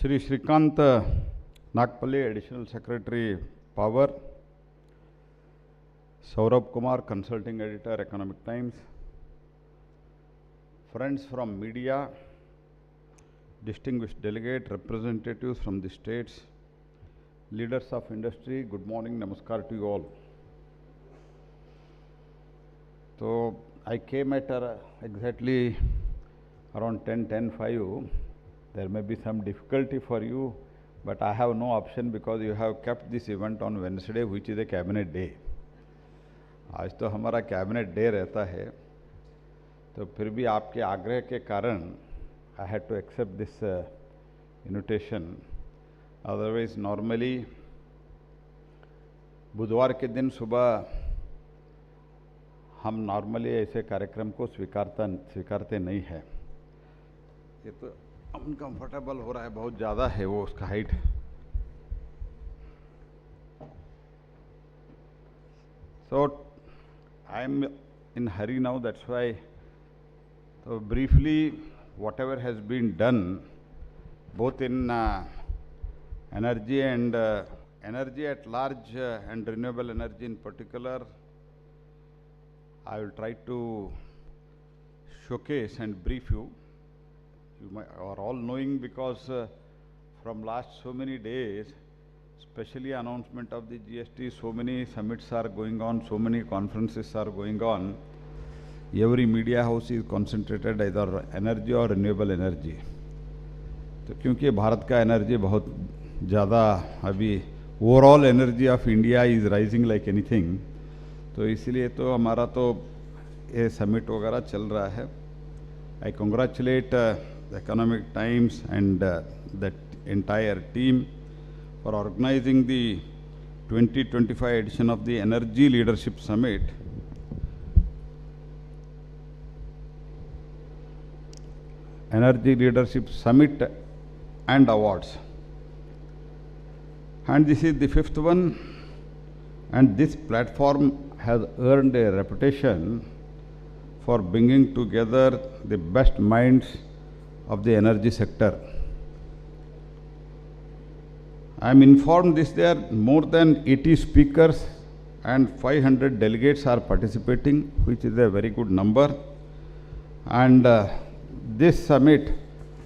Shri Shrikant Nagpalli, Additional Secretary, Power. Saurabh Kumar, Consulting Editor, Economic Times. Friends from media, distinguished delegate, representatives from the states, leaders of industry, good morning, namaskar to you all. So, I came at exactly around 10:05. There may be some difficulty for you, but I have no option because you have kept this event on Wednesday, which is a cabinet day. आज तो हमारा cabinet day रहता है, तो फिर भी आपके आग्रह के कारण I had to accept this invitation. Otherwise, normally बुधवार के दिन सुबह हम नॉर्मली ऐसे कार्यक्रम को स्वीकारते नहीं है. ये तो अनकंफर्टेबल हो रहा है, बहुत ज़्यादा है वो उसका height. So I am in hurry now, that's why. So briefly, whatever has been done, both in energy and energy at large and renewable energy in particular, I will try to showcase and brief you. You are all knowing because from last so many days, especially announcement of the GST, so many summits are going on, so many conferences are going on. Every media house is concentrated either energy or renewable energy. तो क्योंकि भारत का energy बहुत ज़्यादा अभी overall energy of India is rising like anything, तो इसलिए तो हमारा तो ये समिट वगैरह चल रहा है. आई congratulate Economic Times and the entire team for organizing the 2025 edition of the Energy Leadership Summit. Energy Leadership Summit and Awards. And this is the 5th one, and this platform has earned a reputation for bringing together the best minds of the energy sector. I am informed there are more than 80 speakers and 500 delegates are participating, which is a very good number. And this summit,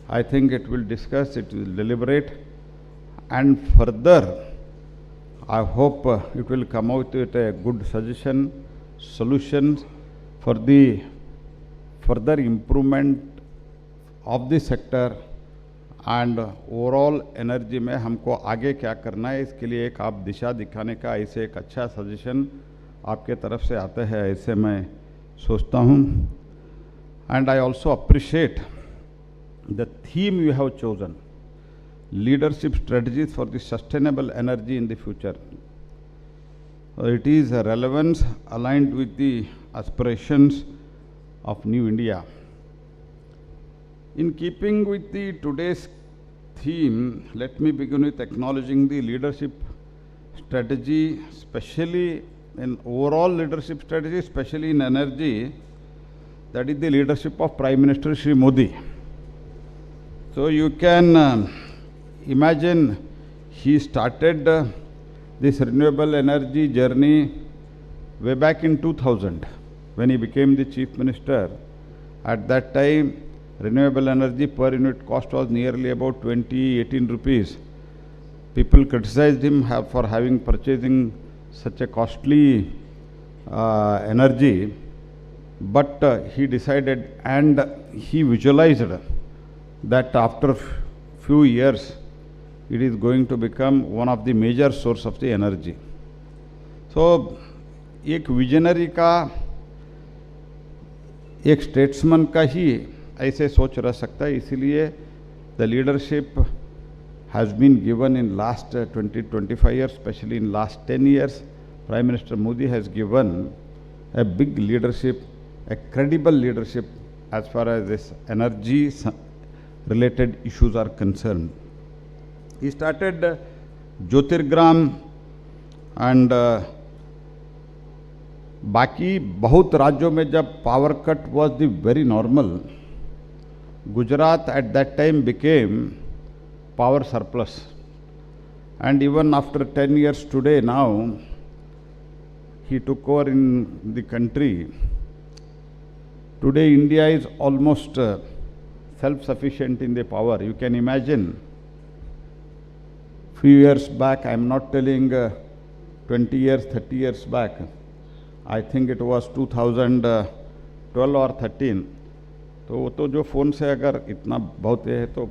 I think it will discuss, it will deliberate, and further, I hope it will come out with a good suggestion, solutions for the further improvement of the sector and overall energy में हमको आगे क्या करना है, इसके लिए एक आप दिशा दिखाने का ऐसे एक अच्छा सजेशन आपके तरफ से आता है, ऐसे मैं सोचता हूँ. And I also appreciate the theme you have chosen, leadership strategies for the sustainable energy in the future. It is a relevance aligned with the aspirations of New India. In keeping with the today's theme, let me begin with acknowledging the leadership strategy, especially in overall leadership strategy, especially in energy, that is the leadership of Prime Minister Shri Modi. So you can imagine he started this renewable energy journey way back in 2000 when he became the Chief Minister. At that time, renewable energy per unit cost was nearly about 18 rupees. People criticized him for having purchasing such a costly energy, but he decided and he visualized that after few years it is going to become one of the major source of the energy. So एक visionary का, एक statesman का ही ऐसे सोच रह सकता है. इसीलिए the leadership has been given in last 20-25 years, specially in last 10 years. Prime minister Modi has given a big leadership, a credible leadership as far as this energy related issues are concerned. He started Jyotirgram and बाकी बहुत राज्यों में जब power cut was the very normal, Gujarat at that time became power surplus. And even after 10 years today now, he took over in the country. Today India is almost self-sufficient in the power. You can imagine, few years back, I am not telling 20 years, 30 years back, I think it was 2012 or 13, तो वो तो जो phone से अगर इतना बहुत है तो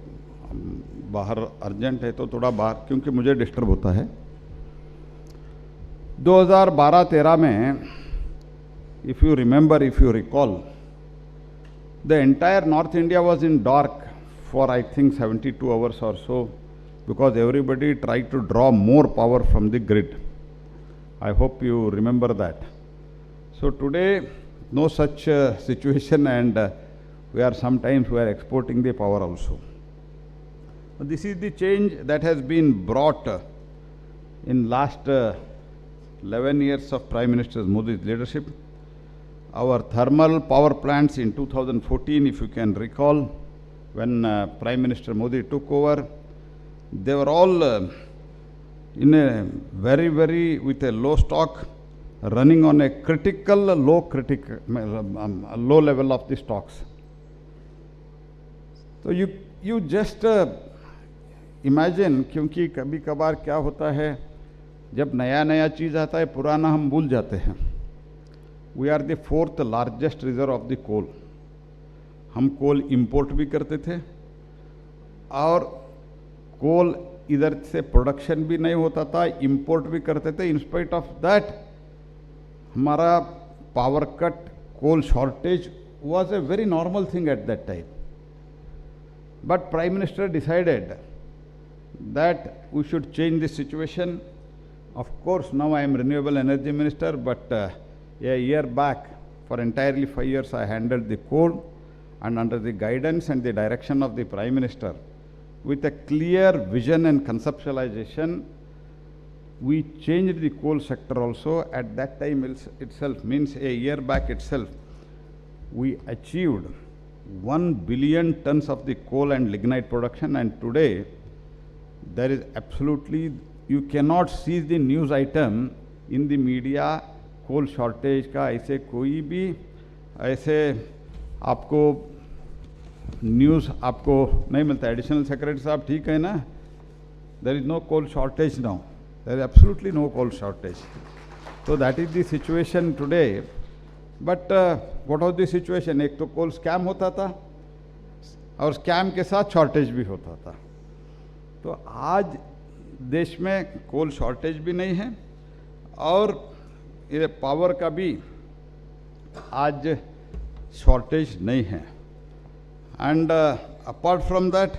बाहर अर्जेंट है तो थोड़ा बाहर, क्योंकि मुझे डिस्टर्ब होता है. 2012-13 में, if you remember, if you recall, the entire North India was in dark for I think 72 hours or so, because everybody tried to draw more power from the grid. I hope you remember that. So today, no such situation, and we are exporting the power also. This is the change that has been brought in last 11 years of Prime Minister Modi's leadership. Our thermal power plants in 2014, if you can recall, when Prime Minister Modi took over, they were all in a very with a low stock, running on a low level of the stocks. So you just imagine, क्योंकि कभी कभार क्या होता है, जब नया चीज़ आता है पुराना हम भूल जाते हैं. We are the 4th largest reserve of the coal. हम कोल इंपोर्ट भी करते थे और कोल इधर से प्रोडक्शन भी नहीं होता था, इंपोर्ट भी करते थे. इन स्पाइट ऑफ दैट हमारा power cut, coal shortage was a very normal thing at that time. But Prime Minister decided that we should change the situation. Of course, now I am Renewable Energy Minister, but a year back, for entirely 5 years, I handled the coal, and under the guidance and the direction of the Prime Minister, with a clear vision and conceptualization, we changed the coal sector also. At that time itself, means a year back itself, we achieved 1 billion tons of the coal and lignite production, and today there is absolutely, you cannot see the news item in the media, coal shortage का ऐसे कोई भी ऐसे आपको news आपको नहीं मिलता. Additional secretary साहब ठीक है ना, there is no coal shortage now, there is absolutely no coal shortage. तो that is the situation today. But what was the situation, एक तो कोल स्कैम होता था और स्कैम के साथ शॉर्टेज भी होता था. तो आज देश में कोल शॉर्टेज भी नहीं है और ये पावर का भी आज शॉर्टेज नहीं है. And apart from that,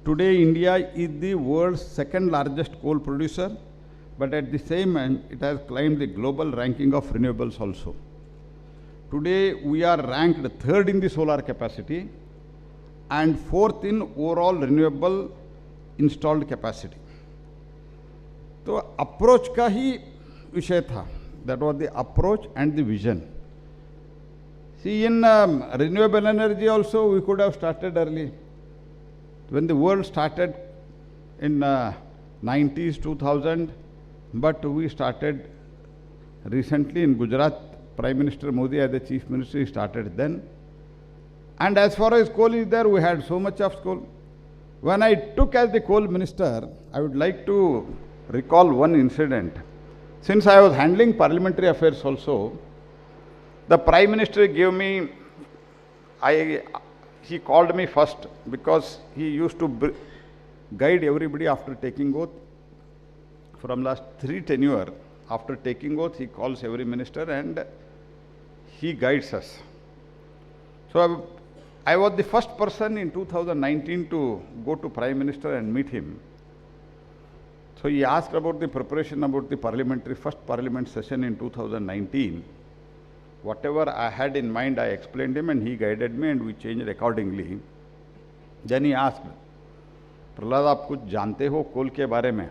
today India is the world's 2nd largest coal producer, but at the same time it has climbed the global ranking of renewables also. Today we are ranked 3rd in the solar capacity and 4th in overall renewable installed capacity. तो approach का ही विषय था. That was the approach and the vision. See, in renewable energy also we could have started early. When the world started in 90s, 2000, but we started recently in Gujarat. Prime Minister Modi as the Chief Minister, he started then. And as far as coal is there, we had so much of coal. When I took as the coal minister, I would like to recall one incident. Since I was handling parliamentary affairs also, the Prime Minister gave me, he called me first because he used to guide everybody after taking oath. From last 3 tenure, after taking oath, he calls every minister and he guides us. So I was the first person in 2019 to go to Prime Minister and meet him. So he asked about the preparation about the first parliament session in 2019. Whatever I had in mind, I explained him and he guided me and we changed accordingly. Then he asked, Prahlad आप कुछ जानते हो कोल के बारे में?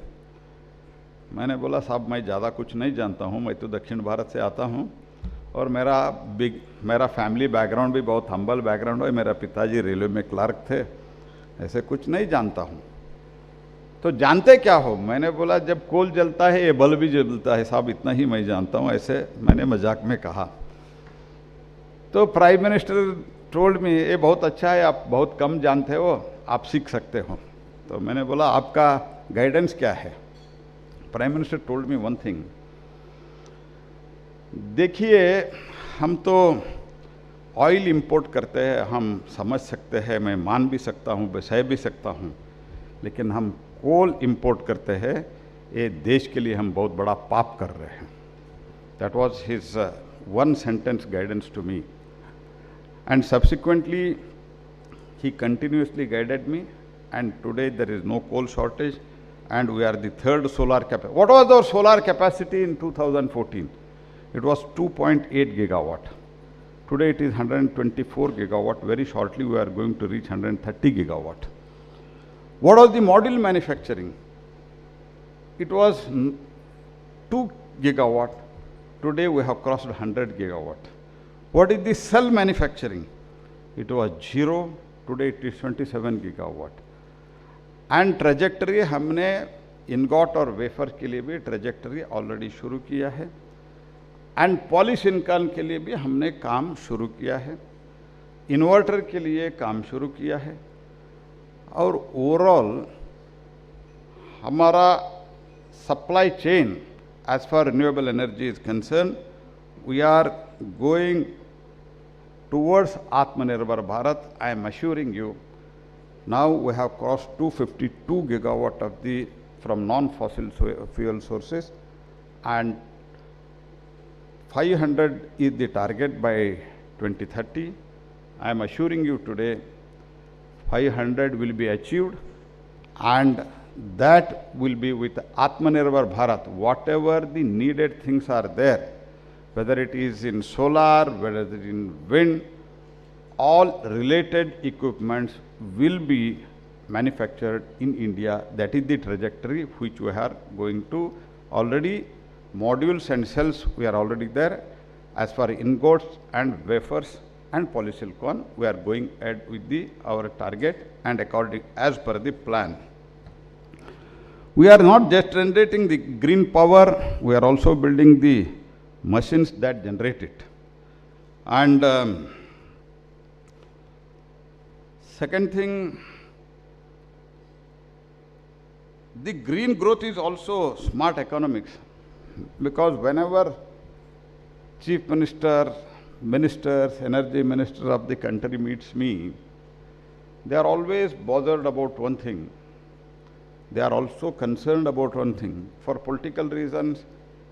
मैंने बोला साहब मैं ज़्यादा कुछ नहीं जानता हूँ, मैं तो दक्षिण भारत से आता हूँ और मेरा फैमिली बैकग्राउंड भी बहुत हम्बल बैकग्राउंड है. मेरा पिताजी रेलवे में क्लर्क थे, ऐसे कुछ नहीं जानता हूँ. तो जानते क्या हो? मैंने बोला जब कोल जलता है ये बल्ब भी जलता है साहब, इतना ही मैं जानता हूँ, ऐसे मैंने मजाक में कहा। तो प्राइम मिनिस्टर टोल्ड मी, ये बहुत अच्छा है, आप बहुत कम जानते हो, आप सीख सकते हो। तो मैंने बोला आपका गाइडेंस क्या है? Prime minister told me one thing, देखिए हम तो ऑयल इंपोर्ट करते हैं, हम समझ सकते हैं, मैं मान भी सकता हूँ, सह भी सकता हूँ, लेकिन हम कोल इंपोर्ट करते हैं, ये देश के लिए हम बहुत बड़ा पाप कर रहे हैं। That was his one sentence guidance to me, and subsequently he continuously guided me, and today there is no coal shortage, and we are the third solar capacity. What was our solar capacity in 2014? It was 2.8 gigawatt. Today it is 124 gigawatt. Very shortly we are going to reach 130 gigawatt. What was the module manufacturing? It was 2 gigawatt. Today we have crossed 100 gigawatt. What is the cell manufacturing? It was 0. Today it is 27 gigawatt. And trajectory हमने ingot और wafer के लिए भी trajectory already शुरू किया है, and polysilicon के लिए भी हमने काम शुरू किया है, इन्वर्टर के लिए काम शुरू किया है, और ओवरऑल हमारा supply chain as far renewable energy is concern, we are going towards Atmanirbhar Bharat. I am assuring you, now we have crossed 252 gigawatt of the from non-fossil fuel sources, and 500 is the target by 2030. I am assuring you today 500 will be achieved, and that will be with Atmanirbhar Bharat. Whatever the needed things are there, whether it is in solar, whether it is in wind, all related equipments will be manufactured in India. That is the trajectory which we are going to. Already modules and cells we are already there. As for ingots and wafers and polysilicon, we are going ahead with our target and according as per the plan. We are not just generating the green power, we are also building the machines that generate it. And second thing, the green growth is also smart economics, because whenever chief minister, ministers, energy minister of the country meets me, they are always bothered about one thing. They are also concerned about one thing. For political reasons,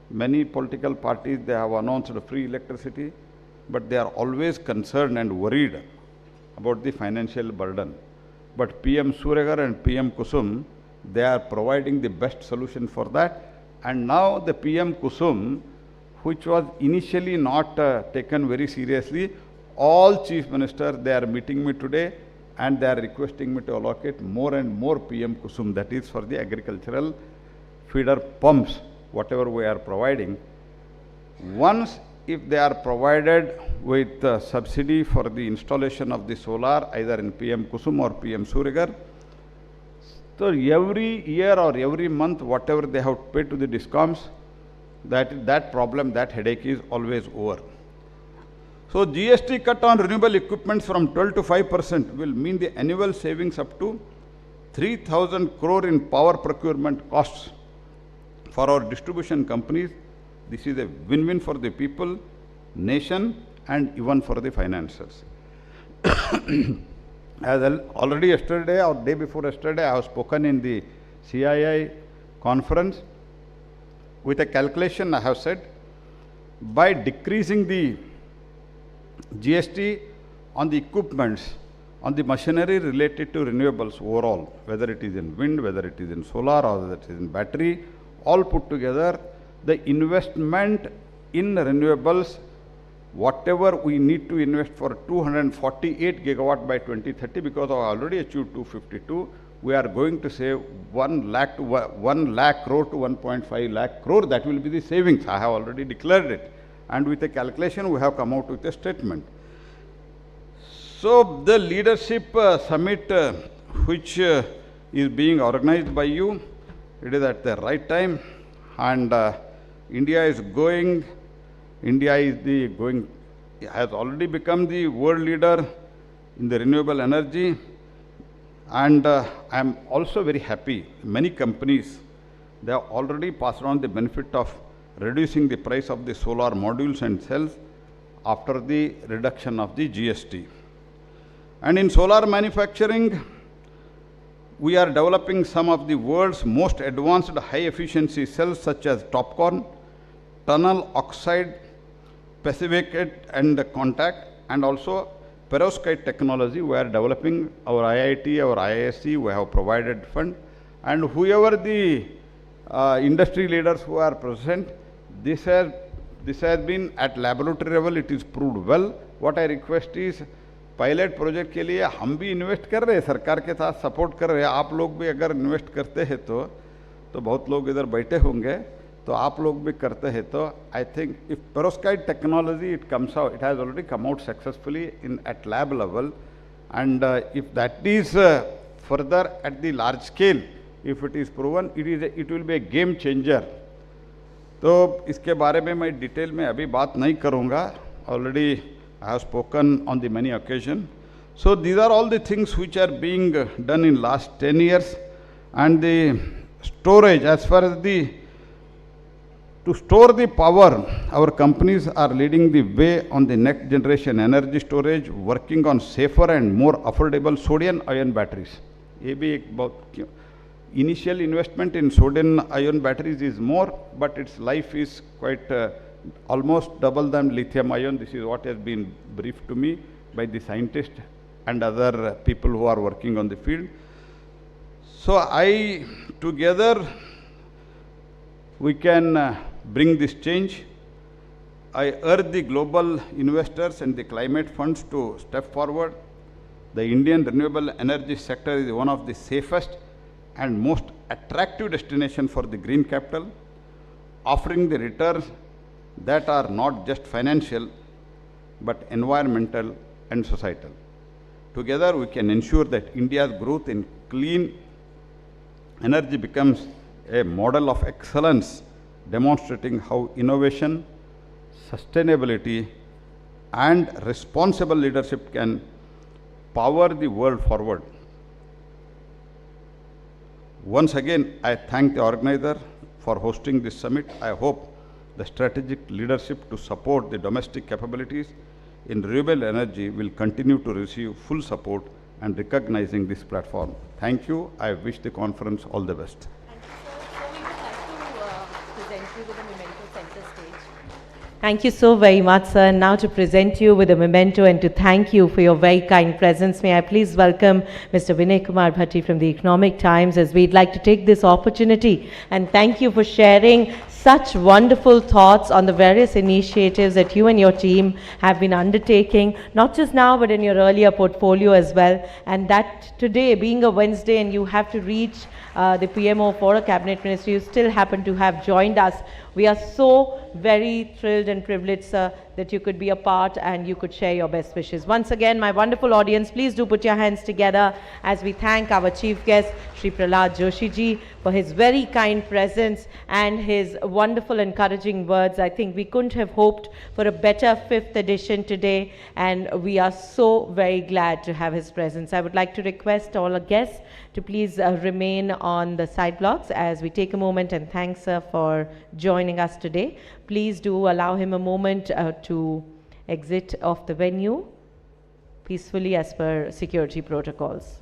many political parties, they have announced free electricity, but they are always concerned and worried about the financial burden. But PM Suryagar and PM Kusum, they are providing the best solution for that. And now the PM Kusum, which was initially not taken very seriously, all chief ministers, they are meeting me today and they are requesting me to allocate more and more PM Kusum, that is for the agricultural feeder pumps, whatever we are providing. Once if they are provided with subsidy for the installation of the solar, either in PM Kusum or PM Suryagar, so every year or every month, whatever they have to pay to the DISCOMs, that problem, that headache is always over. So GST cut on renewable equipments from 12 to 5% will mean the annual savings up to 3,000 crore in power procurement costs for our distribution companies. This is a win-win for the people, nation, and even for the financiers. As already yesterday or day before yesterday, I have spoken in the CII conference. With a calculation, I have said, by decreasing the GST on the equipments, on the machinery related to renewables overall, whether it is in wind, whether it is in solar, or whether it is in battery, all put together, the investment in renewables, whatever we need to invest for 248 gigawatt by 2030, because I already achieved 252, we are going to save 1 lakh crore to 1.5 lakh crore. That will be the savings. I have already declared it. And with a calculation, we have come out with a statement. So the leadership summit, which is being organized by you. It is at the right time, and India is going. India has already become the world leader in the renewable energy, and I am also very happy. Many companies, they have already passed on the benefit of reducing the price of the solar modules and cells after the reduction of the GST. And in solar manufacturing, we are developing some of the world's most advanced high-efficiency cells such as TOPCon, tunnel oxide, pacificate and contact, and also perovskite technology. We are developing our IIT, our IISc, we have provided fund, and whoever the industry leaders who are present, this has been at laboratory level, it is proved well. What I request is, pilot project के लिए हम भी invest कर रहे हैं, सरकार के साथ सपोर्ट कर रहे हैं, आप लोग भी अगर इन्वेस्ट करते हैं तो बहुत लोग इधर बैठे होंगे, तो आप लोग भी करते हैं तो I think if perovskite technology it comes out, it has already come out successfully at lab level, and if that is further at the large scale, if it is proven, it will be a game changer. तो इसके बारे में मैं detail में अभी बात नहीं करूँगा, already I have spoken on the many occasions. So these are all the things which are being done in last 10 years, and the storage, as far as to store the power, our companies are leading the way on the next generation energy storage, working on safer and more affordable sodium ion batteries. ये भी एक बहुत initial investment in sodium ion batteries is more, but its life is quite almost double than lithium ion. This is what has been briefed to me by the scientists and other people who are working on the field. So together we can bring this change. I urge the global investors and the climate funds to step forward. The Indian renewable energy sector is one of the safest and most attractive destination for the green capital, offering the returns that are not just financial, but environmental and societal. Together, we can ensure that India's growth in clean energy becomes a model of excellence, demonstrating how innovation, sustainability, and responsible leadership can power the world forward. Once again, I thank the organizer for hosting this summit. I hope the strategic leadership to support the domestic capabilities in renewable energy will continue to receive full support and recognizing this platform. Thank you. I wish the conference all the best. Thank you so very much, sir. Now to present you with a memento and to thank you for your very kind presence, may I please welcome Mr. Vinay Kumar Bhatti from the Economic Times, as we'd like to take this opportunity and thank you for sharing such wonderful thoughts on the various initiatives that you and your team have been undertaking, not just now but in your earlier portfolio as well, and that today being a Wednesday and you have to reach the PMO for a cabinet ministry, you still happen to have joined us. We are so very thrilled and privileged, sir, that you could be a part and you could share your best wishes. Once again, my wonderful audience, please do put your hands together as we thank our chief guest, Shri Pralhad Joshi ji, for his very kind presence and his wonderful encouraging words. I think we couldn't have hoped for a better 5th edition today, and we are so very glad to have his presence. I would like to request all our guests to please remain on the side blocks as we take a moment and thank sir for joining us today. Please do allow him a moment to exit off the venue peacefully as per security protocols.